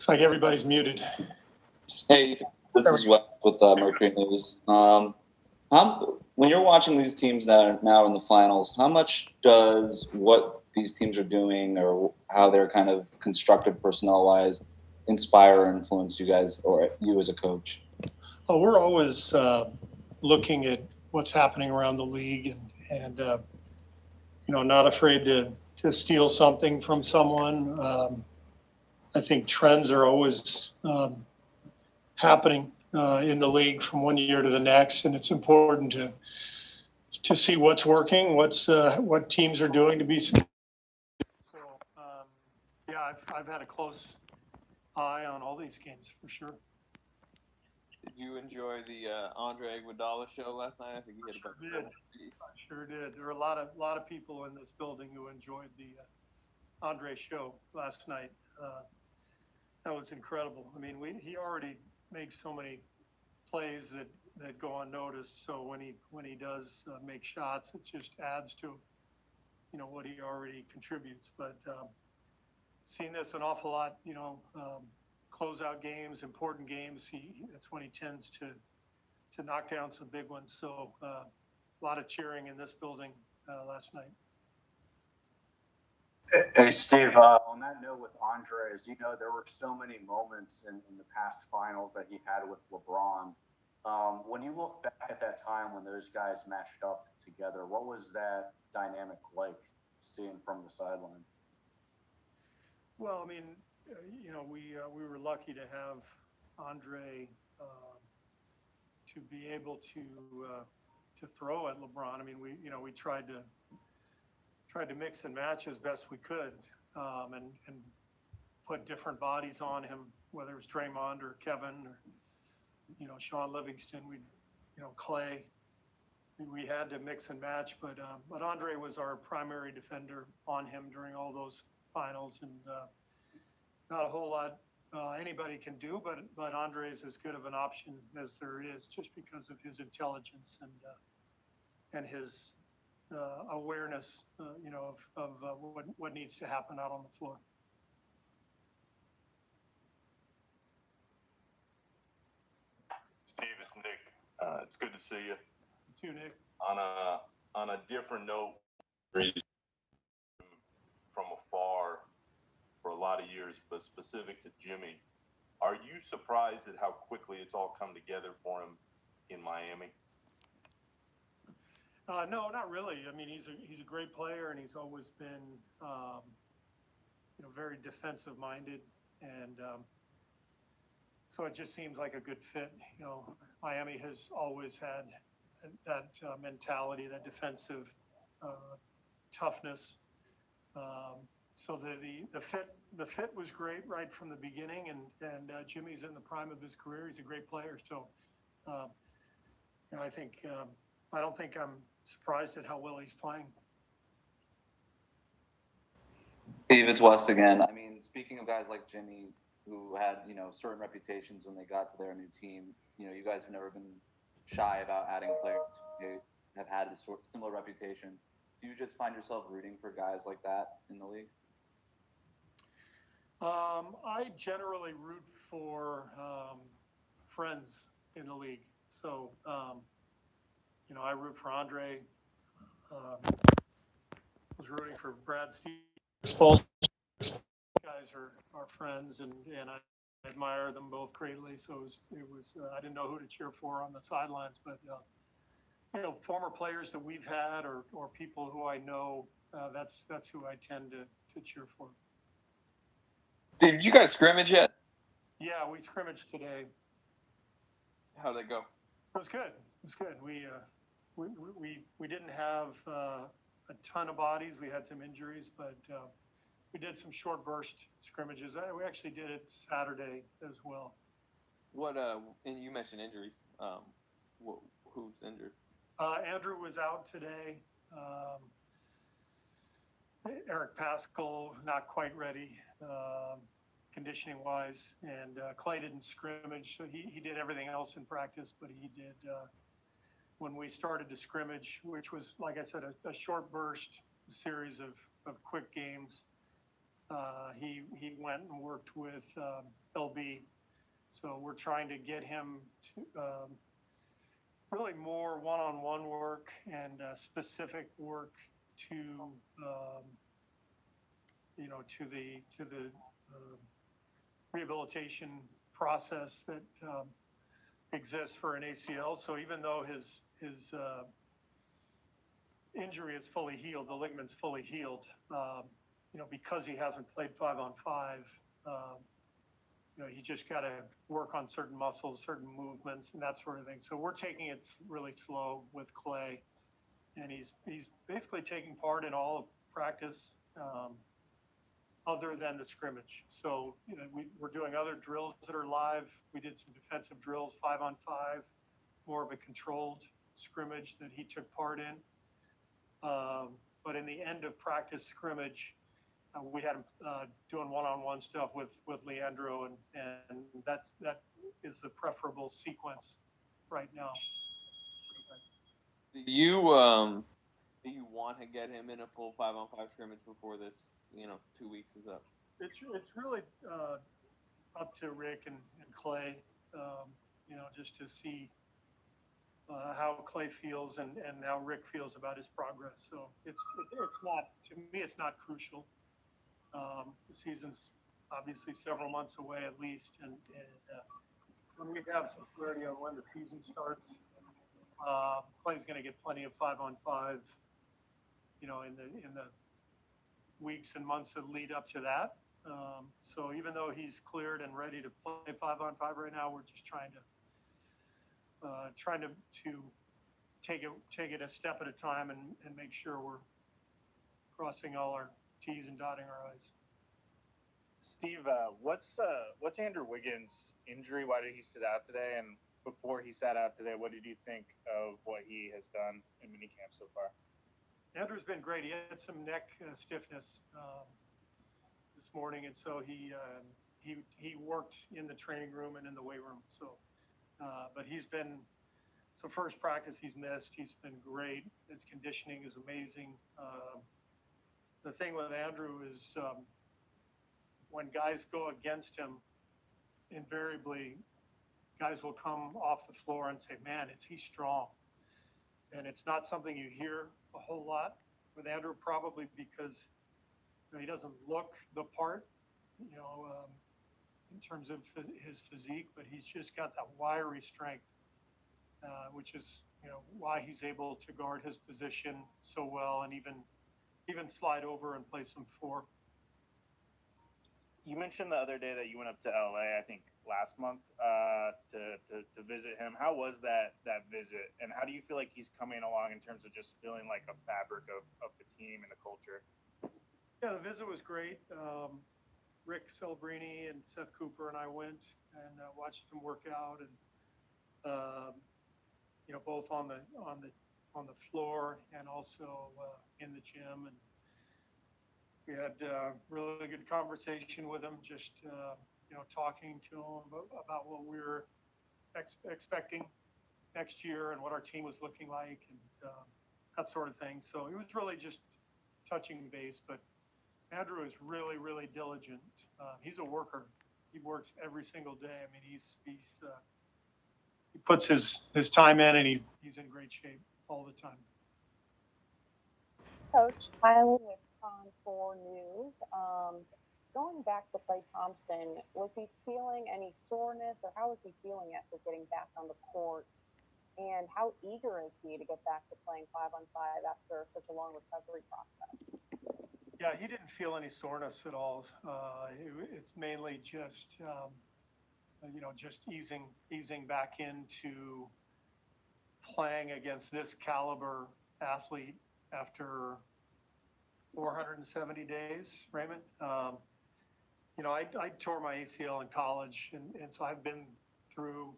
Looks like everybody's muted. Hey, this is Wes with Mercury News. When you're watching these teams that are now in the finals, how much does what these teams are doing or how they're kind of constructed personnel-wise inspire or influence you guys or you as a coach? Oh, we're always looking at what's happening around the league and not afraid to steal something from someone. I think trends are always happening in the league from one year to the next, and it's important to see what's working, what teams are doing to be successful. So, I've had a close eye on all these games for sure. Did you enjoy the Andre Iguodala show last night? I think you had about Sure did. There were a lot of people in this building who enjoyed the Andre show last night. That was incredible. I mean, he already makes so many plays that go unnoticed. So when he does make shots, it just adds to what he already contributes. But seen this an awful lot. Closeout games, important games. That's when he tends to knock down some big ones. So a lot of cheering in this building last night. Hey, Steve, on that note with Andre, as you know, there were so many moments in the past finals that he had with LeBron. When you look back at that time when those guys matched up together, what was that dynamic like, seeing from the sideline? Well, I mean, we were lucky to have Andre to be able to throw at LeBron. I mean, we tried to mix and match as best we could, and put different bodies on him, whether it was Draymond or Kevin or Sean Livingston, Klay. We had to mix and match, but Andre was our primary defender on him during all those finals, and not a whole lot anybody can do, but Andre is as good of an option as there is, just because of his intelligence and his awareness, of what needs to happen out on the floor. Steve, it's Nick. It's good to see you. You too, Nick. On a different note, from afar for a lot of years, but specific to Jimmy, are you surprised at how quickly it's all come together for him in Miami? No, not really. I mean, he's a great player, and he's always been, very defensive minded, and so it just seems like a good fit. Miami has always had that mentality, that defensive toughness. So the fit was great right from the beginning, and Jimmy's in the prime of his career. He's a great player. So, I don't think I'm surprised at how well he's playing. Steve, it's Wes again. I mean, speaking of guys like Jimmy, who had, certain reputations when they got to their new team, you guys have never been shy about adding players who have had similar reputations. Do you just find yourself rooting for guys like that in the league? I generally root for friends in the league. So, I root for Andre. Was rooting for Brad Stevens. Guys are friends, and I admire them both greatly. So it was I didn't know who to cheer for on the sidelines, but former players that we've had or people who I know, that's who I tend to cheer for. Did you guys scrimmage yet? Yeah, we scrimmaged today. How'd it go? It was good. We didn't have a ton of bodies. We had some injuries, but we did some short burst scrimmages. We actually did it Saturday as well. What? And you mentioned injuries. Who's injured? Andrew was out today. Eric Paschall not quite ready, conditioning wise, and Klay didn't scrimmage, so he did everything else in practice, but he did when we started to scrimmage, which was, like I said, a short burst series of quick games. he went and worked with LB. So we're trying to get him to really more one-on-one work and specific work to to the rehabilitation process that exists for an ACL. So even though his injury is fully healed, the ligament's fully healed, because he hasn't played 5-on-5, you just got to work on certain muscles, certain movements, and that sort of thing. So we're taking it really slow with Klay, and he's basically taking part in all of practice other than the scrimmage. So we're doing other drills that are live. We did some defensive drills, 5-on-5, more of a controlled scrimmage that he took part in. But in the end of practice scrimmage, we had him doing one-on-one stuff with Leandro, and that is the preferable sequence right now. Do you want to get him in a full 5-on-5 scrimmage before this 2 weeks is up? It's really up to Rick and Klay, just to see how Klay feels and how Rick feels about his progress. So it's not, to me, it's not crucial. The season's obviously several months away at least, and when we have some clarity on when the season starts, Klay's going to get plenty of 5-on-5, in the weeks and months that lead up to that. So even though he's cleared and ready to play 5-on-5 right now, we're just trying to take it a step at a time and make sure we're crossing all our T's and dotting our I's. Steve, what's Andrew Wiggins' injury? Why did he sit out today? And before he sat out today, what did you think of what he has done in minicamp so far? Andrew's been great. He had some neck stiffness this morning, and so he worked in the training room and in the weight room. So, but first practice he's missed. He's been great. His conditioning is amazing. The thing with Andrew is when guys go against him, invariably guys will come off the floor and say, "Man, is he strong?" And it's not something you hear a whole lot with Andrew, probably because he doesn't look the part, in terms of his physique, but he's just got that wiry strength, which is why he's able to guard his position so well and even slide over and play some 4. You mentioned the other day that you went up to LA, I think last month, to visit him. How was that visit, and how do you feel like he's coming along in terms of just feeling like a fabric of the team and the culture? Yeah, the visit was great. Rick Celebrini and Seth Cooper and I went and watched him work out, and both on the floor and also in the gym, and we had a really good conversation with him, just talking to him about what we were expecting next year and what our team was looking like, and that sort of thing. So it was really just touching base. But Andrew is really, really diligent. He's a worker. He works every single day. I mean, he puts his time in, and he's in great shape all the time. Coach Tyler with Con4 News. Going back to Klay Thompson, was he feeling any soreness, or how was he feeling after getting back on the court? And how eager is he to get back to playing 5-on-5 after such a long recovery process? Yeah, he didn't feel any soreness at all. It's mainly just, just easing back into playing against this caliber athlete after 470 days, Raymond. I tore my ACL in college, and so I've been through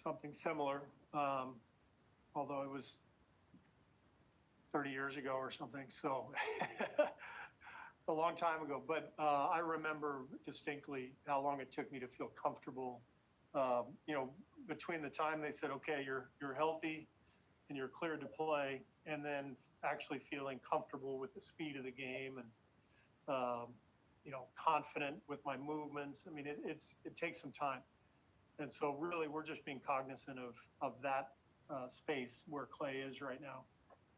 something similar, although it was 30 years ago or something. So it's a long time ago. But I remember distinctly how long it took me to feel comfortable. Between the time they said, "Okay, you're healthy and you're cleared to play," and then actually feeling comfortable with the speed of the game and confident with my movements. I mean, it takes some time. And so really we're just being cognizant of that space where Klay is right now.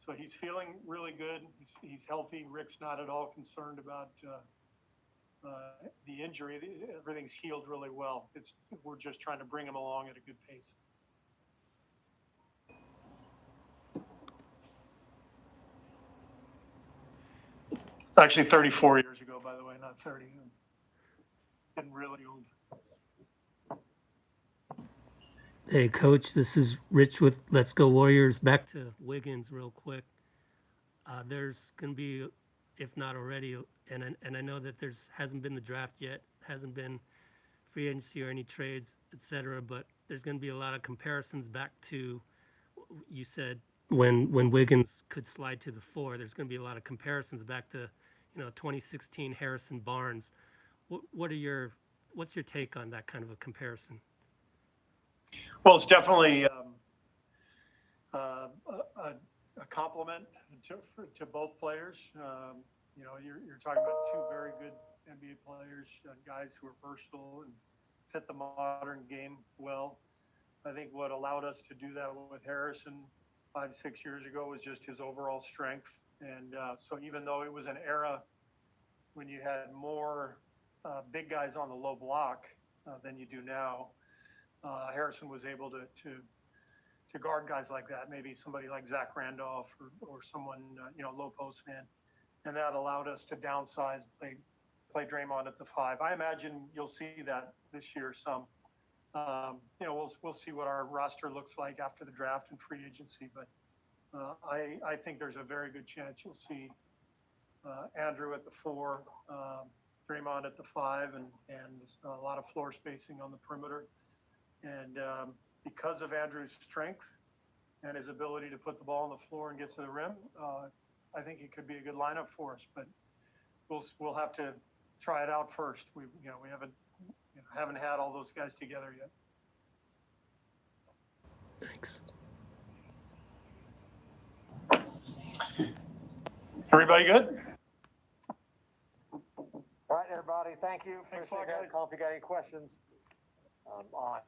So he's feeling really good. He's healthy. Rick's not at all concerned about the injury. Everything's healed really well. We're just trying to bring him along at a good pace. It's actually 34 years ago, by the way, not 30. I'm getting really old. Hey, Coach, this is Rich with Let's Go Warriors. Back to Wiggins real quick. There's going to be, if not already, and I know that hasn't been the draft yet, hasn't been free agency or any trades, etc. But there's going to be a lot of comparisons back to, you said, when Wiggins could slide to the 4. There's going to be a lot of comparisons back to, 2016 Harrison Barnes. What's your take on that kind of a comparison? Well, it's definitely a compliment to both players. You're talking about two very good NBA players, guys who are versatile and fit the modern game well. I think what allowed us to do that with Harrison 5-6 years ago was just his overall strength. And so even though it was an era when you had more big guys on the low block than you do now, Harrison was able to guard guys like that, maybe somebody like Zach Randolph or someone, low post man. And that allowed us to downsize, play Draymond at the 5. I imagine you'll see that this year some. We'll see what our roster looks like after the draft and free agency, but I think there's a very good chance you'll see Andrew at the 4, Draymond at the 5, and a lot of floor spacing on the perimeter. And because of Andrew's strength and his ability to put the ball on the floor and get to the rim, I think it could be a good lineup for us. But we'll have to try it out first. We haven't had all those guys together yet. Thanks. Everybody good? All right, everybody. Thank you. Thanks a lot, Appreciate guys. that. Call if you got any questions. On.